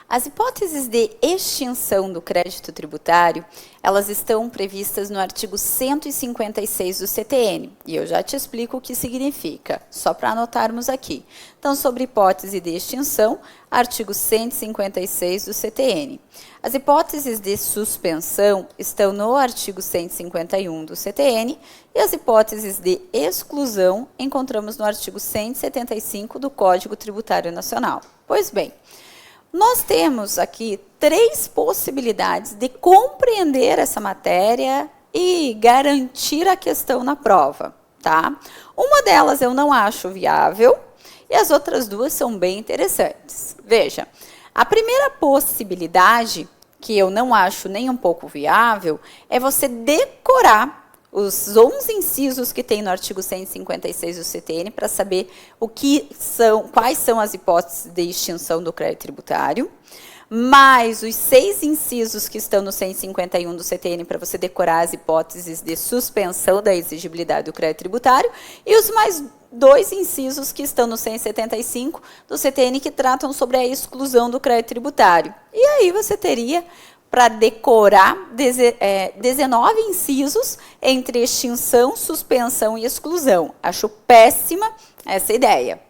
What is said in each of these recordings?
As hipóteses de extinção do crédito tributário, elas estão previstas no artigo 156 do CTN, e eu já te explico o que significa, só para anotarmos aqui. Então, sobre hipótese de extinção, artigo 156 do CTN. As hipóteses de suspensão estão no artigo 151 do CTN, e as hipóteses de exclusão encontramos no artigo 175 do Código Tributário Nacional. Pois bem, nós temos aqui 3 possibilidades de compreender essa matéria e garantir a questão na prova, tá? Uma delas eu não acho viável e as outras 2 são bem interessantes. Veja, a primeira possibilidade, que eu não acho nem um pouco viável, é você decorar os 11 incisos que tem no artigo 156 do CTN para saber quais são as hipóteses de extinção do crédito tributário, mais os 6 incisos que estão no 151 do CTN para você decorar as hipóteses de suspensão da exigibilidade do crédito tributário e os mais 2 incisos que estão no 175 do CTN que tratam sobre a exclusão do crédito tributário. E aí você teria para decorar 19 incisos entre extinção, suspensão e exclusão. Acho péssima essa ideia.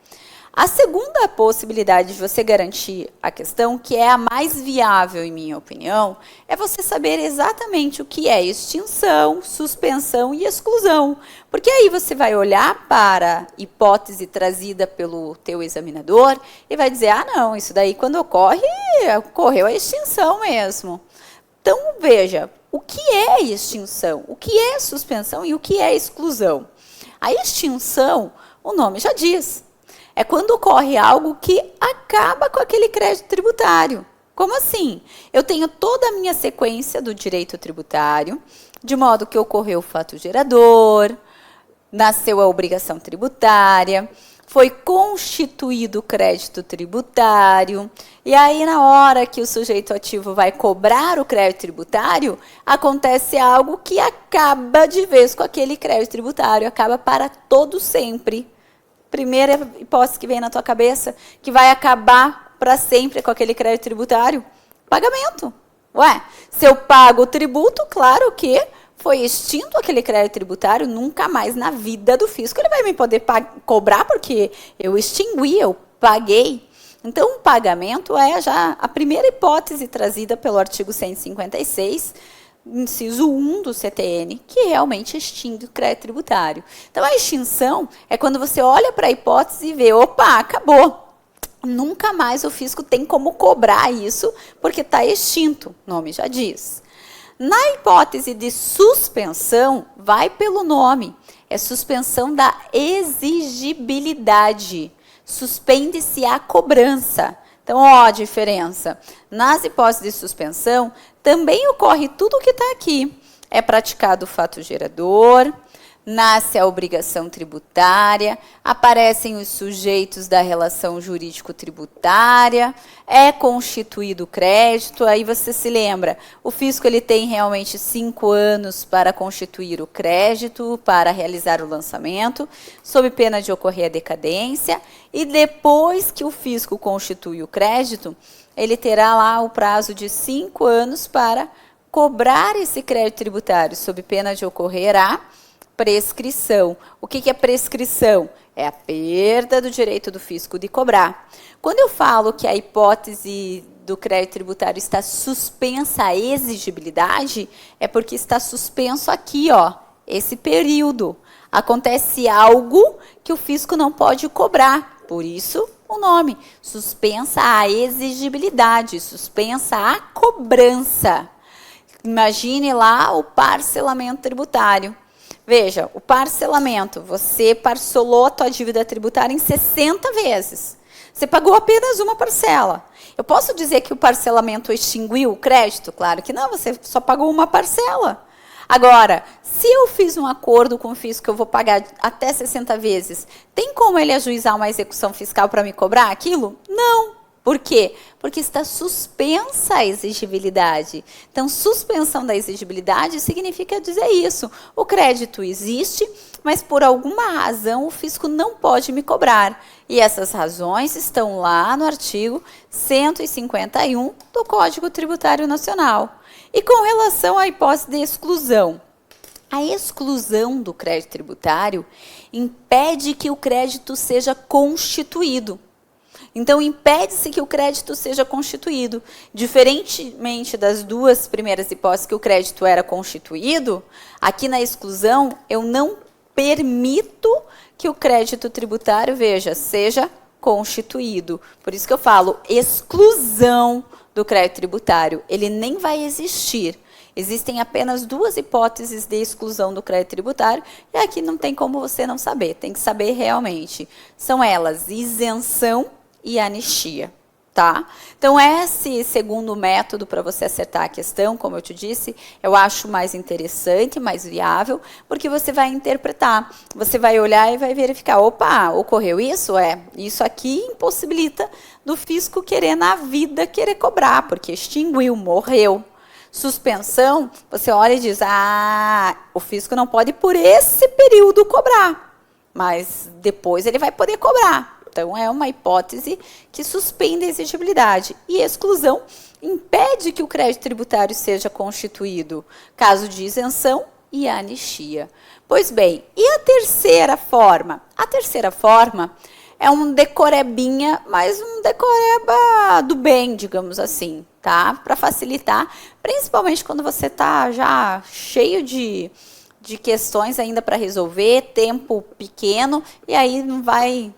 A segunda possibilidade de você garantir a questão, que é a mais viável, em minha opinião, é você saber exatamente o que é extinção, suspensão e exclusão. Porque aí você vai olhar para a hipótese trazida pelo teu examinador e vai dizer, ah, não, isso daí quando ocorreu a extinção mesmo. Então, veja, o que é extinção, o que é suspensão e o que é exclusão? A extinção, o nome já diz, é quando ocorre algo que acaba com aquele crédito tributário. Como assim? Eu tenho toda a minha sequência do direito tributário, de modo que ocorreu o fato gerador, nasceu a obrigação tributária, foi constituído o crédito tributário, e aí na hora que o sujeito ativo vai cobrar o crédito tributário, acontece algo que acaba de vez com aquele crédito tributário, acaba para todo sempre. Primeira hipótese que vem na tua cabeça, que vai acabar para sempre com aquele crédito tributário? Pagamento. Ué, se eu pago o tributo, claro que foi extinto aquele crédito tributário, nunca mais na vida do fisco ele vai me poder cobrar, porque eu extingui, eu paguei. Então, o pagamento é já a primeira hipótese trazida pelo artigo 156, inciso 1 do CTN, que realmente extingue o crédito tributário. Então, a extinção é quando você olha para a hipótese e vê, opa, acabou. Nunca mais o fisco tem como cobrar isso, porque está extinto, o nome já diz. Na hipótese de suspensão, vai pelo nome, é suspensão da exigibilidade. Suspende-se a cobrança. Então, ó a diferença. Nas hipóteses de suspensão, também ocorre tudo o que está aqui. É praticado o fato gerador, nasce a obrigação tributária, aparecem os sujeitos da relação jurídico-tributária, é constituído o crédito, aí você se lembra, o fisco ele tem realmente 5 anos para constituir o crédito, para realizar o lançamento, sob pena de ocorrer a decadência, e depois que o fisco constitui o crédito, ele terá lá o prazo de 5 anos para cobrar esse crédito tributário, sob pena de ocorrer a prescrição. O que é prescrição? É a perda do direito do fisco de cobrar. Quando eu falo que a hipótese do crédito tributário está suspensa a exigibilidade, é porque está suspenso aqui, ó, esse período. Acontece algo que o fisco não pode cobrar, por isso o nome, suspensa a exigibilidade, suspensa a cobrança. Imagine lá o parcelamento tributário. Veja, o parcelamento, você parcelou a tua dívida tributária em 60 vezes. Você pagou apenas uma parcela. Eu posso dizer que o parcelamento extinguiu o crédito? Claro que não, você só pagou uma parcela. Agora, se eu fiz um acordo com o fisco que eu vou pagar até 60 vezes, tem como ele ajuizar uma execução fiscal para me cobrar aquilo? Não. Por quê? Porque está suspensa a exigibilidade. Então, suspensão da exigibilidade significa dizer isso. O crédito existe, mas por alguma razão o fisco não pode me cobrar. E essas razões estão lá no artigo 151 do Código Tributário Nacional. E com relação à hipótese de exclusão, a exclusão do crédito tributário impede que o crédito seja constituído. Então, impede-se que o crédito seja constituído. Diferentemente das duas primeiras hipóteses que o crédito era constituído, aqui na exclusão eu não permito que o crédito tributário, veja, seja constituído. Por isso que eu falo exclusão do crédito tributário. Ele nem vai existir. Existem apenas duas hipóteses de exclusão do crédito tributário e aqui não tem como você não saber, tem que saber realmente. São elas isenção e anistia, tá? Então, esse segundo método para você acertar a questão, como eu te disse, eu acho mais interessante, mais viável, porque você vai interpretar, você vai olhar e vai verificar, opa, ocorreu isso? Isso aqui impossibilita do fisco querer na vida, querer cobrar, porque extinguiu, morreu. Suspensão, você olha e diz, o fisco não pode por esse período cobrar, mas depois ele vai poder cobrar. Então, é uma hipótese que suspende a exigibilidade. E exclusão impede que o crédito tributário seja constituído, caso de isenção e anistia. Pois bem, e a terceira forma? A terceira forma é um decorebinha, mas um decoreba do bem, digamos assim, tá? Para facilitar, principalmente quando você está já cheio de questões ainda para resolver, tempo pequeno, e aí não vai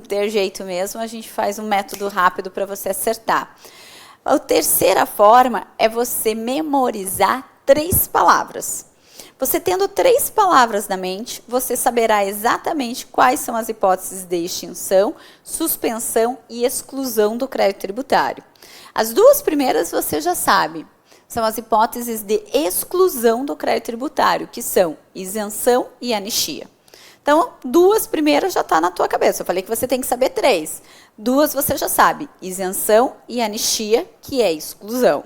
ter jeito mesmo, a gente faz um método rápido para você acertar. A terceira forma é você memorizar 3 palavras. Você tendo 3 palavras na mente, você saberá exatamente quais são as hipóteses de extinção, suspensão e exclusão do crédito tributário. As 2 primeiras você já sabe. São as hipóteses de exclusão do crédito tributário, que são isenção e anistia. Então, 2 primeiras já está na tua cabeça. Eu falei que você tem que saber 3. 2 você já sabe, isenção e anistia, que é exclusão.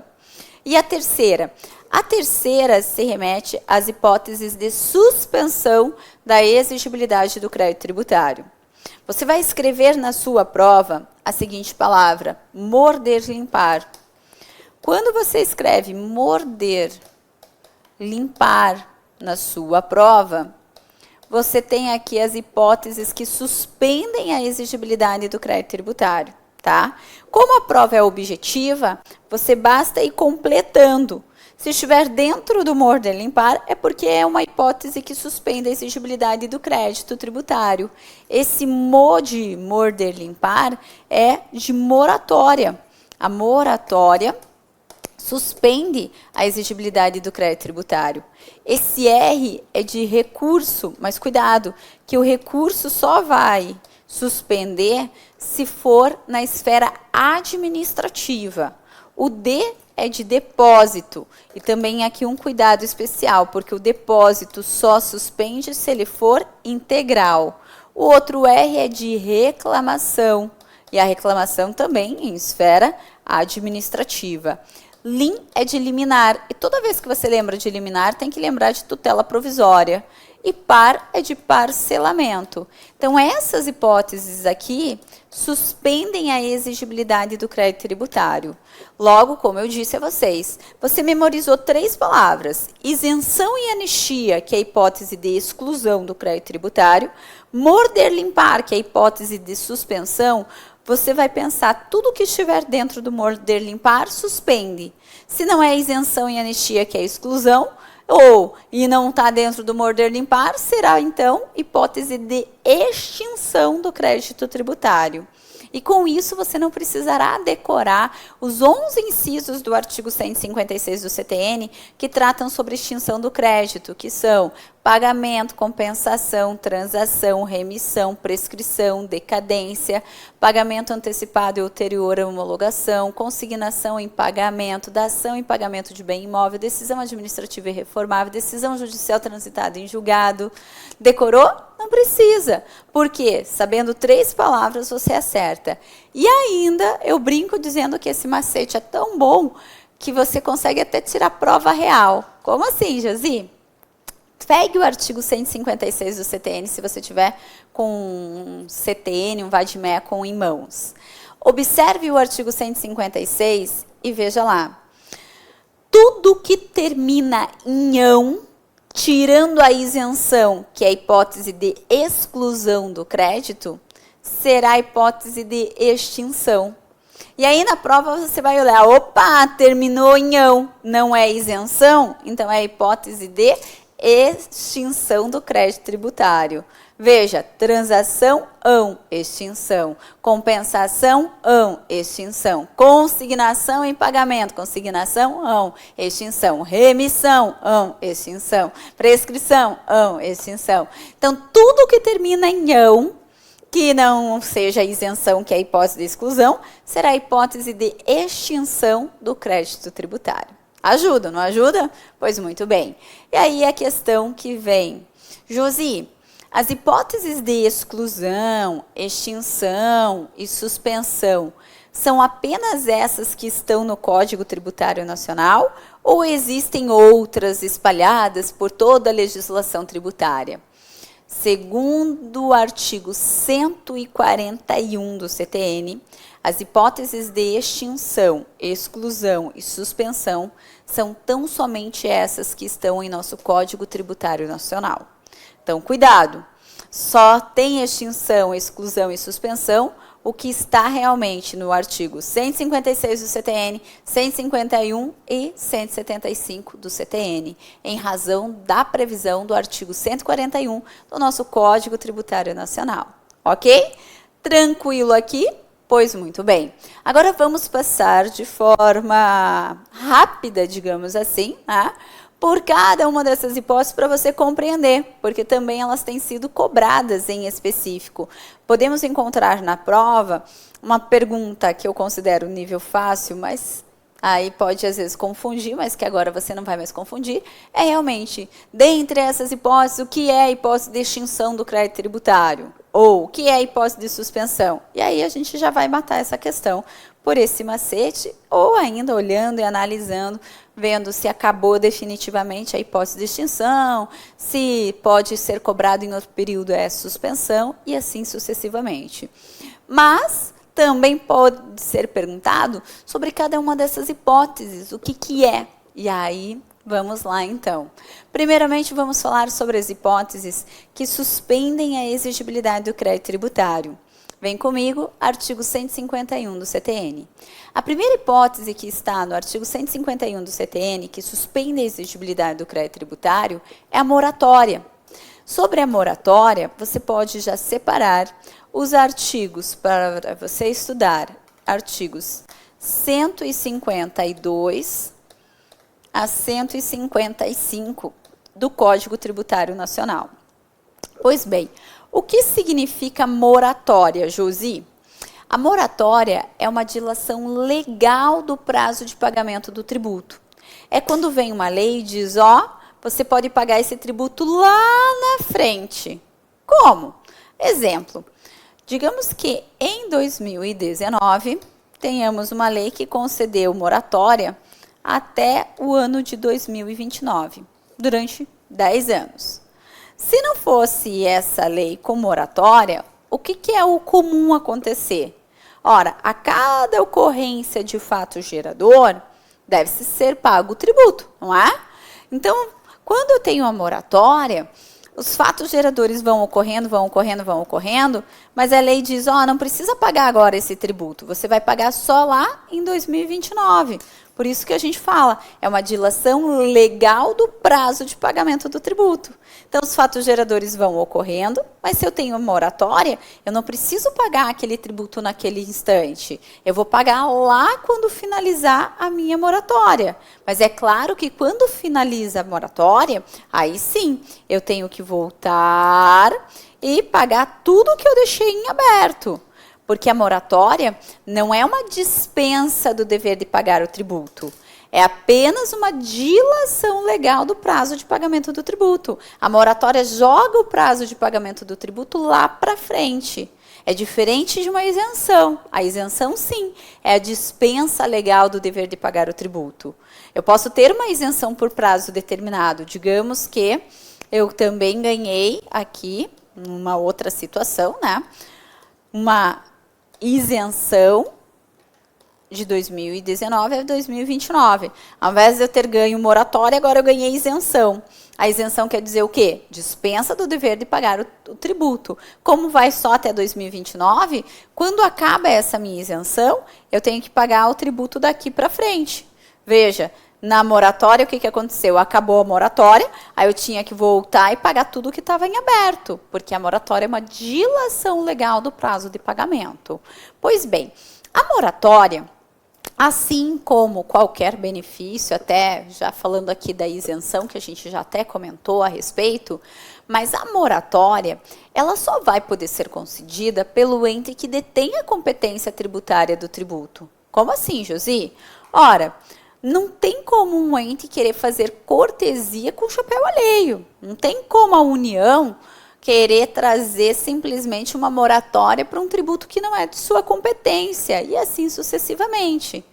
E a terceira? A terceira se remete às hipóteses de suspensão da exigibilidade do crédito tributário. Você vai escrever na sua prova a seguinte palavra, morder, limpar. Quando você escreve morder, limpar na sua prova, você tem aqui as hipóteses que suspendem a exigibilidade do crédito tributário, tá? Como a prova é objetiva, você basta ir completando. Se estiver dentro do morder limpar, é porque é uma hipótese que suspende a exigibilidade do crédito tributário. Esse de morder limpar é de moratória. A moratória suspende a exigibilidade do crédito tributário. Esse R é de recurso, mas cuidado, que o recurso só vai suspender se for na esfera administrativa. O D é de depósito, e também aqui um cuidado especial, porque o depósito só suspende se ele for integral. O outro R é de reclamação, e a reclamação também em esfera administrativa. Lim é de liminar, e toda vez que você lembra de liminar, tem que lembrar de tutela provisória. E par é de parcelamento. Então, essas hipóteses aqui suspendem a exigibilidade do crédito tributário. Logo, como eu disse a vocês, você memorizou 3 palavras, isenção e anistia, que é a hipótese de exclusão do crédito tributário, morder, limpar, que é a hipótese de suspensão. Você vai pensar, tudo que estiver dentro do morder, limpar, suspende. Se não é isenção e anistia, que é exclusão, e não está dentro do morder, limpar, será, então, hipótese de extinção do crédito tributário. E com isso, você não precisará decorar os 11 incisos do artigo 156 do CTN, que tratam sobre extinção do crédito, que são pagamento, compensação, transação, remissão, prescrição, decadência, pagamento antecipado e ulterior à homologação, consignação em pagamento, dação em pagamento de bem imóvel, decisão administrativa irreformável, decisão judicial transitada em julgado. Decorou? Não precisa. Por quê? Sabendo 3 palavras você acerta. E ainda eu brinco dizendo que esse macete é tão bom que você consegue até tirar prova real. Como assim, Josi? Pegue o artigo 156 do CTN, se você tiver com um CTN, um vade-mecum em mãos. Observe o artigo 156 e veja lá. Tudo que termina em ão, tirando a isenção, que é a hipótese de exclusão do crédito, será a hipótese de extinção. E aí na prova você vai olhar, opa, terminou em ão, não é isenção, então é a hipótese de extinção do crédito tributário. Veja, transação, ão, extinção. Compensação, ão, extinção. Consignação em pagamento, consignação, ão, extinção. Remissão, ão, extinção. Prescrição, ão, extinção. Então, tudo que termina em ão, que não seja isenção, que é a hipótese de exclusão, será a hipótese de extinção do crédito tributário. Ajuda, não ajuda? Pois muito bem. E aí a questão que vem. Josi, as hipóteses de exclusão, extinção e suspensão são apenas essas que estão no Código Tributário Nacional ou existem outras espalhadas por toda a legislação tributária? Segundo o artigo 141 do CTN, as hipóteses de extinção, exclusão e suspensão são tão somente essas que estão em nosso Código Tributário Nacional. Então, cuidado, só tem extinção, exclusão e suspensão o que está realmente no artigo 156 do CTN, 151 e 175 do CTN, em razão da previsão do artigo 141 do nosso Código Tributário Nacional. Ok? Tranquilo aqui? Pois muito bem. Agora vamos passar de forma rápida, digamos assim, né, por cada uma dessas hipóteses para você compreender, porque também elas têm sido cobradas em específico. Podemos encontrar na prova uma pergunta que eu considero nível fácil, mas aí pode às vezes confundir, mas que agora você não vai mais confundir, é realmente, dentre essas hipóteses, o que é a hipótese de extinção do crédito tributário? Ou o que é a hipótese de suspensão? E aí a gente já vai matar essa questão por esse macete, ou ainda olhando e analisando, vendo se acabou definitivamente a hipótese de extinção, se pode ser cobrado em outro período essa suspensão, e assim sucessivamente. Mas também pode ser perguntado sobre cada uma dessas hipóteses, o que é. E aí, vamos lá então. Primeiramente, vamos falar sobre as hipóteses que suspendem a exigibilidade do crédito tributário. Vem comigo, artigo 151 do CTN. A primeira hipótese que está no artigo 151 do CTN, que suspende a exigibilidade do crédito tributário, é a moratória. Sobre a moratória, você pode já separar os artigos para você estudar, artigos 152 a 155 do Código Tributário Nacional. Pois bem, o que significa moratória, Josi? A moratória é uma dilação legal do prazo de pagamento do tributo. É quando vem uma lei e diz, ó, você pode pagar esse tributo lá na frente. Como? Exemplo, digamos que em 2019 tenhamos uma lei que concedeu moratória até o ano de 2029, durante 10 anos. Se não fosse essa lei com moratória, o que é o comum acontecer? Ora, a cada ocorrência de fato gerador, deve-se ser pago o tributo, não é? Então, quando eu tenho a moratória, os fatos geradores vão ocorrendo, Mas a lei diz, ó, não precisa pagar agora esse tributo, você vai pagar só lá em 2029. Por isso que a gente fala, é uma dilação legal do prazo de pagamento do tributo. Então, os fatos geradores vão ocorrendo, mas se eu tenho moratória, eu não preciso pagar aquele tributo naquele instante. Eu vou pagar lá quando finalizar a minha moratória. Mas é claro que quando finaliza a moratória, aí sim, eu tenho que voltar e pagar tudo que eu deixei em aberto. Porque a moratória não é uma dispensa do dever de pagar o tributo. É apenas uma dilação legal do prazo de pagamento do tributo. A moratória joga o prazo de pagamento do tributo lá para frente. É diferente de uma isenção. A isenção, sim, é a dispensa legal do dever de pagar o tributo. Eu posso ter uma isenção por prazo determinado. Digamos que eu também ganhei aqui, numa outra situação, né? Uma isenção de 2019 a 2029. Ao invés de eu ter ganho moratória, agora eu ganhei isenção. A isenção quer dizer o quê? Dispensa do dever de pagar o tributo. Como vai só até 2029, quando acaba essa minha isenção, eu tenho que pagar o tributo daqui para frente. Veja, na moratória, o que aconteceu? Acabou a moratória, aí eu tinha que voltar e pagar tudo que estava em aberto, porque a moratória é uma dilação legal do prazo de pagamento. Pois bem, a moratória, assim como qualquer benefício, até já falando aqui da isenção, que a gente já até comentou a respeito, mas a moratória, ela só vai poder ser concedida pelo ente que detém a competência tributária do tributo. Como assim, Josi? Ora, não tem como um ente querer fazer cortesia com chapéu alheio. Não tem como a União querer trazer simplesmente uma moratória para um tributo que não é de sua competência, e assim sucessivamente.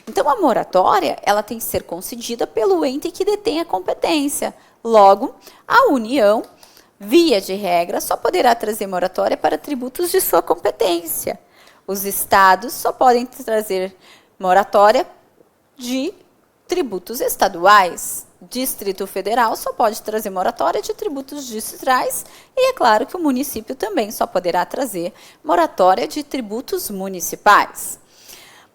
Então, a moratória, ela tem que ser concedida pelo ente que detém a competência. Logo, a União, via de regra, só poderá trazer moratória para tributos de sua competência. Os estados só podem trazer moratória de tributos estaduais. Distrito Federal só pode trazer moratória de tributos distritais e é claro que o município também só poderá trazer moratória de tributos municipais.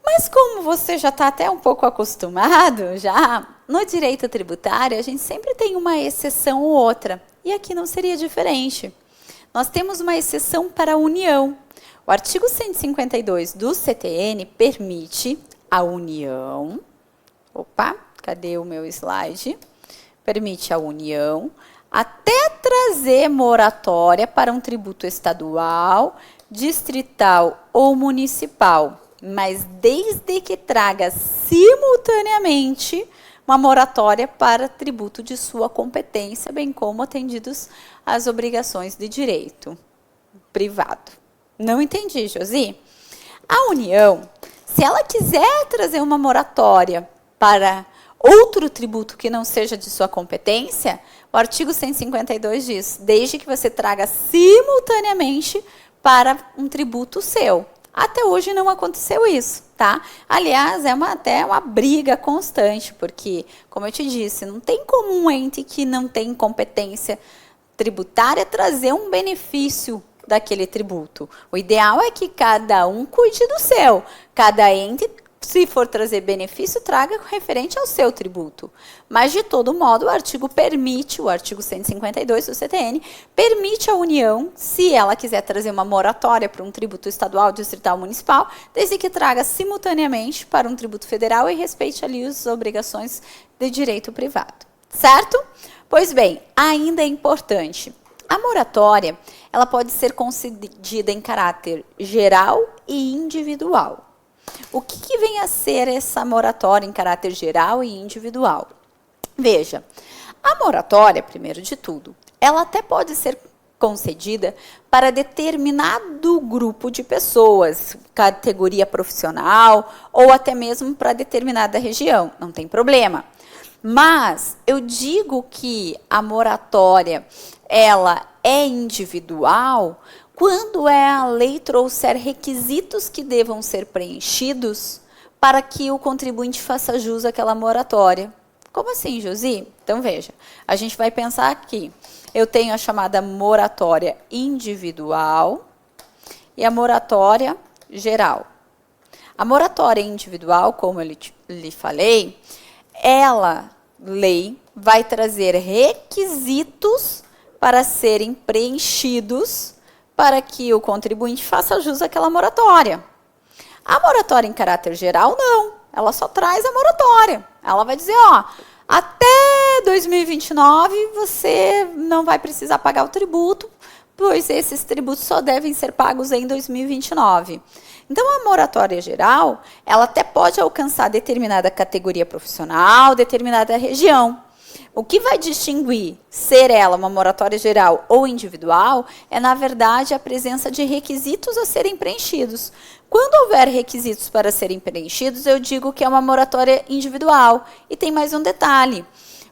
Mas como você já está até um pouco acostumado, já no direito tributário a gente sempre tem uma exceção ou outra, e aqui não seria diferente. Nós temos uma exceção para a União. O artigo 152 do CTN permite a União, cadê o meu slide? Permite a União até trazer moratória para um tributo estadual, distrital ou municipal, mas desde que traga simultaneamente uma moratória para tributo de sua competência, bem como atendidos às obrigações de direito privado. Não entendi, Josi? A União, se ela quiser trazer uma moratória para outro tributo que não seja de sua competência, o artigo 152 diz, desde que você traga simultaneamente para um tributo seu. Até hoje não aconteceu isso, tá? Aliás, é até uma briga constante, porque, como eu te disse, não tem como um ente que não tem competência tributária trazer um benefício daquele tributo. O ideal é que cada um cuide do seu, cada ente, se for trazer benefício, traga referente ao seu tributo. Mas, de todo modo, o artigo 152 do CTN, permite à União, se ela quiser trazer uma moratória para um tributo estadual, distrital, municipal, desde que traga simultaneamente para um tributo federal e respeite ali as obrigações de direito privado. Certo? Pois bem, ainda é importante. A moratória, ela pode ser concedida em caráter geral e individual. O que vem a ser essa moratória em caráter geral e individual? Veja, a moratória, primeiro de tudo, ela até pode ser concedida para determinado grupo de pessoas, categoria profissional ou até mesmo para determinada região, não tem problema. Mas eu digo que a moratória, ela é individual quando a lei trouxer requisitos que devam ser preenchidos para que o contribuinte faça jus àquela moratória. Como assim, Josi? Então, veja, a gente vai pensar aqui. Eu tenho a chamada moratória individual e a moratória geral. A moratória individual, como eu lhe falei, lei, vai trazer requisitos para serem preenchidos para que o contribuinte faça jus àquela moratória. A moratória em caráter geral, não. Ela só traz a moratória. Ela vai dizer, ó, até 2029 você não vai precisar pagar o tributo, pois esses tributos só devem ser pagos em 2029. Então, a moratória geral, ela até pode alcançar determinada categoria profissional, determinada região. O que vai distinguir ser ela uma moratória geral ou individual é, na verdade, a presença de requisitos a serem preenchidos. Quando houver requisitos para serem preenchidos, eu digo que é uma moratória individual. E tem mais um detalhe.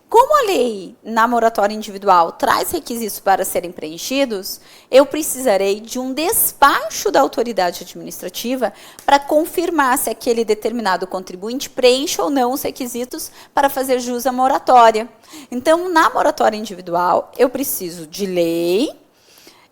Como a lei na moratória individual traz requisitos para serem preenchidos, eu precisarei de um despacho da autoridade administrativa para confirmar se aquele determinado contribuinte preenche ou não os requisitos para fazer jus à moratória. Então, na moratória individual, eu preciso de lei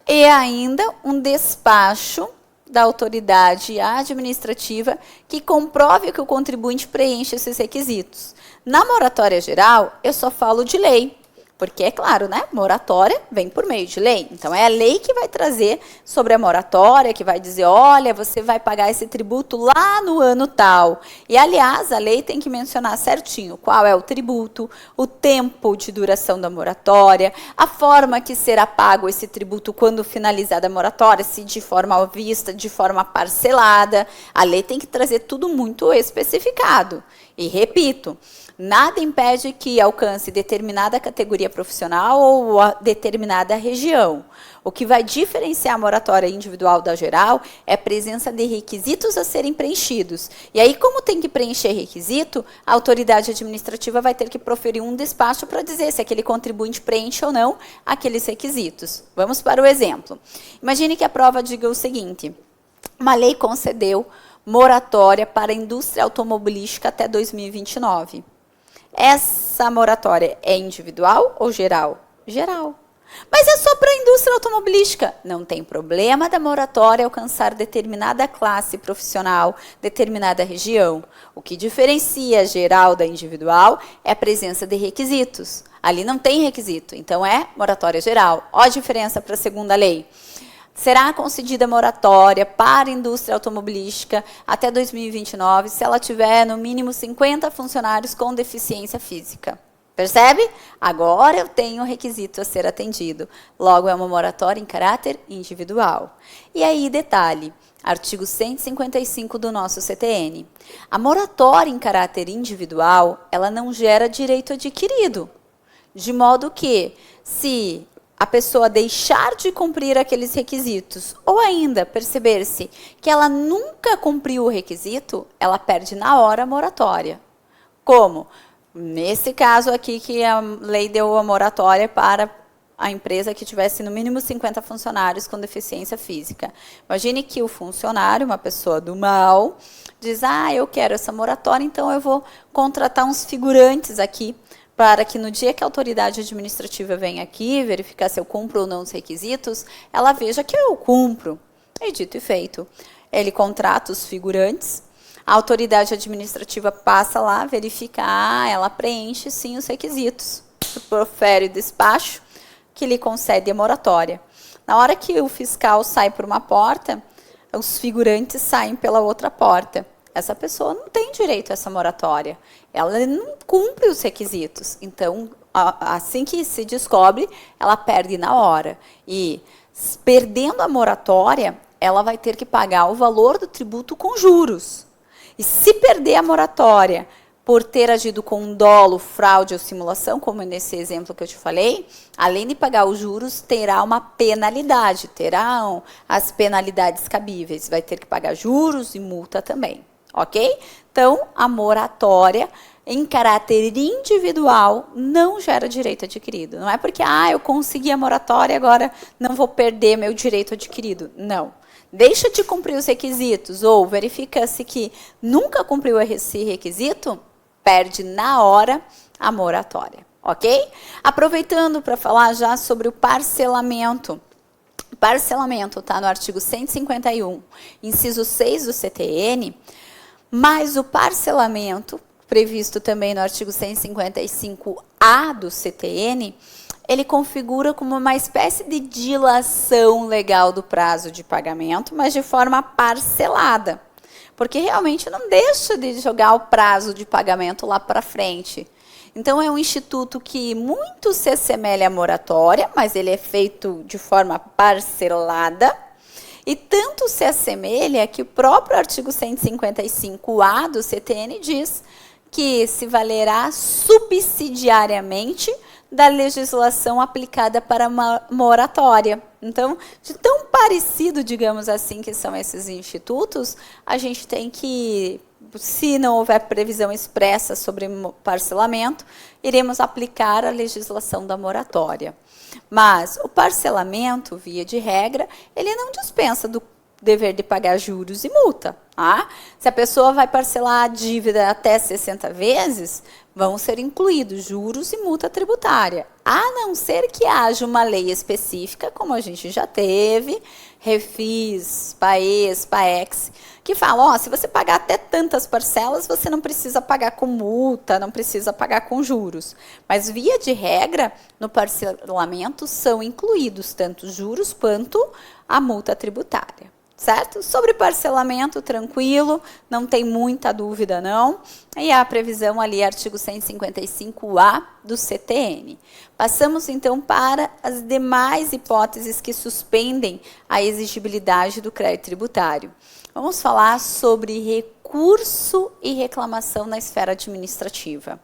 e ainda um despacho da autoridade administrativa que comprove que o contribuinte preenche esses requisitos. Na moratória geral, eu só falo de lei, porque é claro, né? Moratória vem por meio de lei. Então, é a lei que vai trazer sobre a moratória, que vai dizer, olha, você vai pagar esse tributo lá no ano tal. E, aliás, a lei tem que mencionar certinho qual é o tributo, o tempo de duração da moratória, a forma que será pago esse tributo quando finalizada a moratória, se de forma à vista, de forma parcelada. A lei tem que trazer tudo muito especificado. E, repito, nada impede que alcance determinada categoria profissional ou determinada região. O que vai diferenciar a moratória individual da geral é a presença de requisitos a serem preenchidos. E aí, como tem que preencher requisito, a autoridade administrativa vai ter que proferir um despacho para dizer se aquele contribuinte preenche ou não aqueles requisitos. Vamos para o exemplo. Imagine que a prova diga o seguinte: uma lei concedeu moratória para a indústria automobilística até 2029. Essa moratória é individual ou geral? Geral. Mas é só para a indústria automobilística. Não tem problema da moratória alcançar determinada classe profissional, determinada região. O que diferencia a geral da individual é a presença de requisitos. Ali não tem requisito, então é moratória geral. Olha a diferença para a segunda lei. Será concedida moratória para a indústria automobilística até 2029 se ela tiver no mínimo 50 funcionários com deficiência física. Percebe? Agora eu tenho um requisito a ser atendido. Logo, é uma moratória em caráter individual. E aí, detalhe, artigo 155 do nosso CTN. A moratória em caráter individual, ela não gera direito adquirido. De modo que, se a pessoa deixar de cumprir aqueles requisitos, ou ainda perceber-se que ela nunca cumpriu o requisito, ela perde na hora a moratória. Como? Nesse caso aqui que a lei deu a moratória para a empresa que tivesse no mínimo 50 funcionários com deficiência física. Imagine que o funcionário, uma pessoa do mal, diz, eu quero essa moratória, então eu vou contratar uns figurantes aqui, para que no dia que a autoridade administrativa venha aqui verificar se eu cumpro ou não os requisitos, ela veja que eu cumpro. E dito e feito, ele contrata os figurantes, a autoridade administrativa passa lá, verifica, ela preenche sim os requisitos, profere o despacho que lhe concede a moratória. Na hora que o fiscal sai por uma porta, os figurantes saem pela outra porta. Essa pessoa não tem direito a essa moratória. Ela não cumpre os requisitos. Então, assim que se descobre, ela perde na hora. E, perdendo a moratória, ela vai ter que pagar o valor do tributo com juros. E se perder a moratória por ter agido com dolo, fraude ou simulação, como nesse exemplo que eu te falei, além de pagar os juros, terá uma penalidade, terão as penalidades cabíveis. Vai ter que pagar juros e multa também. Ok? Então, a moratória em caráter individual não gera direito adquirido. Não é porque, eu consegui a moratória, agora não vou perder meu direito adquirido. Não. Deixa de cumprir os requisitos ou verifica-se que nunca cumpriu esse requisito, perde na hora a moratória. Ok? Aproveitando para falar já sobre o parcelamento. Parcelamento está no artigo 151, inciso 6 do CTN, mas o parcelamento, previsto também no artigo 155-A do CTN, ele configura como uma espécie de dilação legal do prazo de pagamento, mas de forma parcelada. Porque realmente não deixa de jogar o prazo de pagamento lá para frente. Então, é um instituto que muito se assemelha à moratória, mas ele é feito de forma parcelada. E tanto se assemelha que o próprio artigo 155-A do CTN diz que se valerá subsidiariamente da legislação aplicada para uma moratória. Então, de tão parecido, digamos assim, que são esses institutos, a gente tem que, se não houver previsão expressa sobre parcelamento, iremos aplicar a legislação da moratória. Mas o parcelamento, via de regra, ele não dispensa do dever de pagar juros e multa. Tá? Se a pessoa vai parcelar a dívida até 60 vezes, vão ser incluídos juros e multa tributária, a não ser que haja uma lei específica, como a gente já teve, Refis, PAES, PAEX, que fala, ó, se você pagar até tantas parcelas, você não precisa pagar com multa, não precisa pagar com juros. Mas, via de regra, no parcelamento são incluídos tanto juros quanto a multa tributária. Certo? Sobre parcelamento, tranquilo, não tem muita dúvida não. E a previsão ali, artigo 155-A do CTN. Passamos então para as demais hipóteses que suspendem a exigibilidade do crédito tributário. Vamos falar sobre recurso e reclamação na esfera administrativa.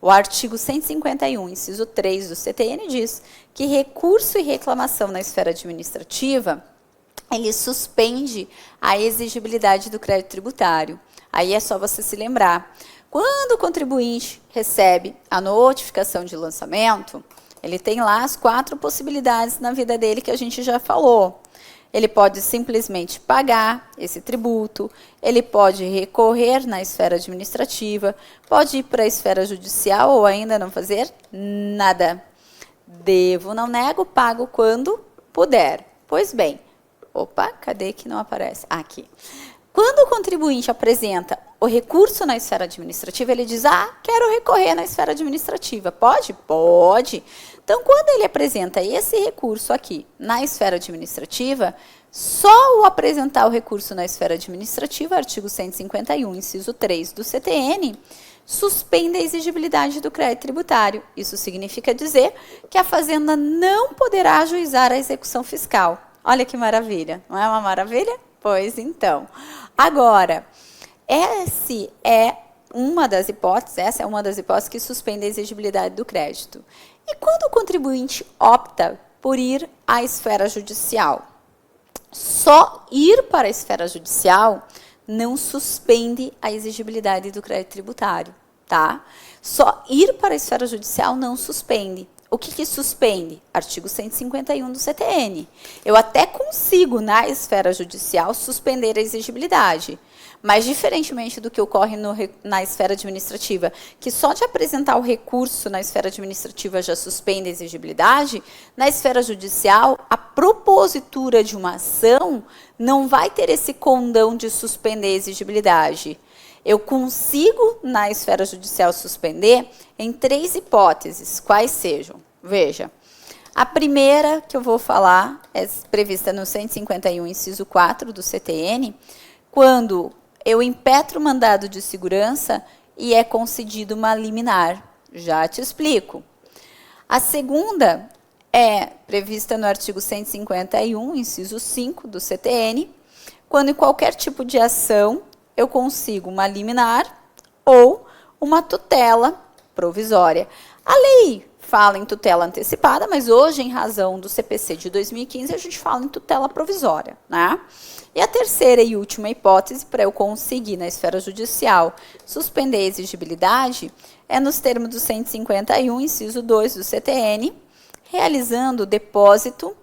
O artigo 151, inciso 3 do CTN diz que recurso e reclamação na esfera administrativa ele suspende a exigibilidade do crédito tributário. Aí é só você se lembrar. Quando o contribuinte recebe a notificação de lançamento, ele tem lá as 4 possibilidades na vida dele que a gente já falou. Ele pode simplesmente pagar esse tributo, ele pode recorrer na esfera administrativa, pode ir para a esfera judicial ou ainda não fazer nada. Devo, não nego, pago quando puder. Pois bem, opa, cadê que não aparece? Aqui. Quando o contribuinte apresenta o recurso na esfera administrativa, ele diz, quero recorrer na esfera administrativa. Pode? Pode. Então, quando ele apresenta esse recurso aqui na esfera administrativa, só o apresentar o recurso na esfera administrativa, artigo 151, inciso 3 do CTN, suspende a exigibilidade do crédito tributário. Isso significa dizer que a Fazenda não poderá ajuizar a execução fiscal. Olha que maravilha, não é uma maravilha? Pois então. Agora, essa é uma das hipóteses que suspende a exigibilidade do crédito. E quando o contribuinte opta por ir à esfera judicial? Só ir para a esfera judicial não suspende a exigibilidade do crédito tributário, tá? Só ir para a esfera judicial não suspende. O que suspende? Artigo 151 do CTN. Eu até consigo, na esfera judicial, suspender a exigibilidade. Mas, diferentemente do que ocorre na esfera administrativa, que só de apresentar o recurso na esfera administrativa já suspende a exigibilidade, na esfera judicial, a propositura de uma ação não vai ter esse condão de suspender a exigibilidade. Eu consigo, na esfera judicial, suspender em 3 hipóteses, quais sejam. Veja, a primeira que eu vou falar é prevista no 151, inciso 4 do CTN, quando eu impetro o mandado de segurança e é concedido uma liminar. Já te explico. A segunda é prevista no artigo 151, inciso 5 do CTN, quando em qualquer tipo de ação eu consigo uma liminar ou uma tutela provisória. A lei fala em tutela antecipada, mas hoje, em razão do CPC de 2015, a gente fala em tutela provisória, né? E a terceira e última hipótese, para eu conseguir, na esfera judicial, suspender a exigibilidade, é nos termos do 151, inciso 2 do CTN, realizando o depósito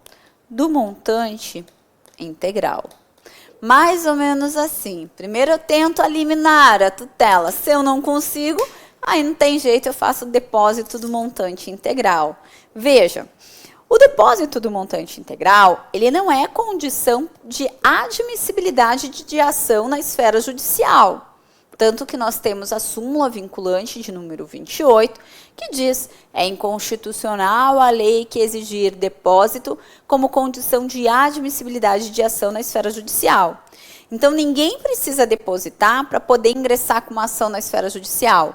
do montante integral. Mais ou menos assim. Primeiro eu tento eliminar a tutela. Se eu não consigo, aí não tem jeito, eu faço o depósito do montante integral. Veja, O depósito do montante integral, ele não é condição de admissibilidade de ação na esfera judicial. Tanto que nós temos a súmula vinculante de número 28, que diz: é inconstitucional a lei que exigir depósito como condição de admissibilidade de ação na esfera judicial. Então, ninguém precisa depositar para poder ingressar com uma ação na esfera judicial.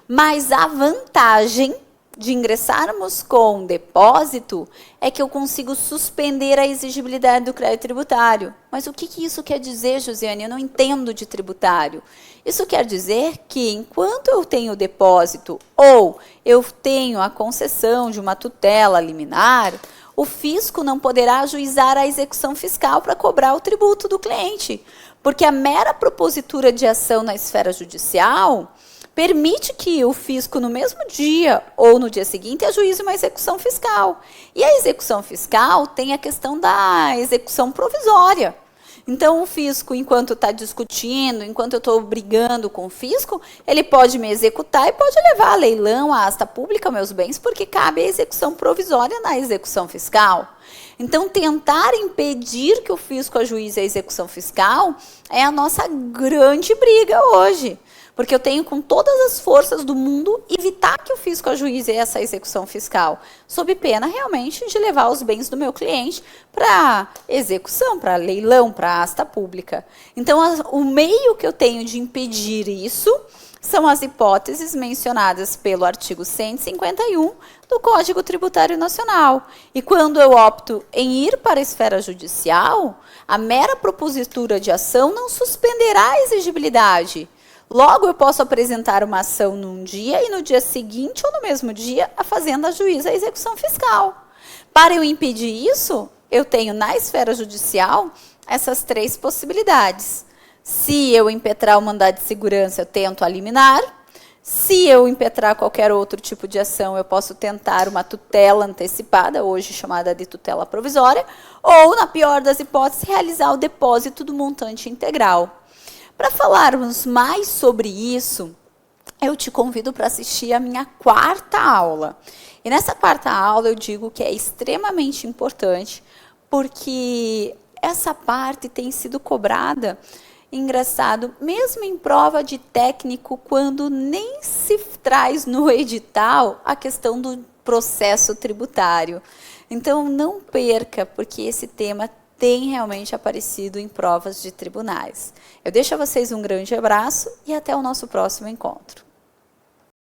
Mas a vantagem de ingressarmos com depósito é que eu consigo suspender a exigibilidade do crédito tributário. Mas o que isso quer dizer, Josiane? Eu não entendo de tributário. Isso quer dizer que enquanto eu tenho depósito ou eu tenho a concessão de uma tutela liminar, o fisco não poderá ajuizar a execução fiscal para cobrar o tributo do cliente, porque a mera propositura de ação na esfera judicial permite que o fisco, no mesmo dia ou no dia seguinte, ajuize uma execução fiscal. E a execução fiscal tem a questão da execução provisória. Então, o fisco, enquanto está discutindo, enquanto eu estou brigando com o fisco, ele pode me executar e pode levar a leilão, a asta pública, meus bens, porque cabe a execução provisória na execução fiscal. Então, tentar impedir que o fisco ajuize a execução fiscal é a nossa grande briga hoje. Porque eu tenho, com todas as forças do mundo, evitar que o fisco ajuize essa execução fiscal, sob pena, realmente, de levar os bens do meu cliente para execução, para leilão, para asta pública. Então, o meio que eu tenho de impedir isso são as hipóteses mencionadas pelo artigo 151 do Código Tributário Nacional. E quando eu opto em ir para a esfera judicial, a mera propositura de ação não suspenderá a exigibilidade. Logo, eu posso apresentar uma ação num dia e no dia seguinte ou no mesmo dia a Fazenda ajuiza a execução fiscal. Para eu impedir isso, eu tenho na esfera judicial essas três possibilidades. Se eu impetrar o mandado de segurança, eu tento a liminar. Se eu impetrar qualquer outro tipo de ação, eu posso tentar uma tutela antecipada, hoje chamada de tutela provisória, ou, na pior das hipóteses, realizar o depósito do montante integral. Para falarmos mais sobre isso, eu te convido para assistir a minha quarta aula. E nessa quarta aula eu digo que é extremamente importante, porque essa parte tem sido cobrada, engraçado, mesmo em prova de técnico, quando nem se traz no edital a questão do processo tributário. Então, não perca, porque esse tema tem realmente aparecido em provas de tribunais. Eu deixo a vocês um grande abraço e até o nosso próximo encontro.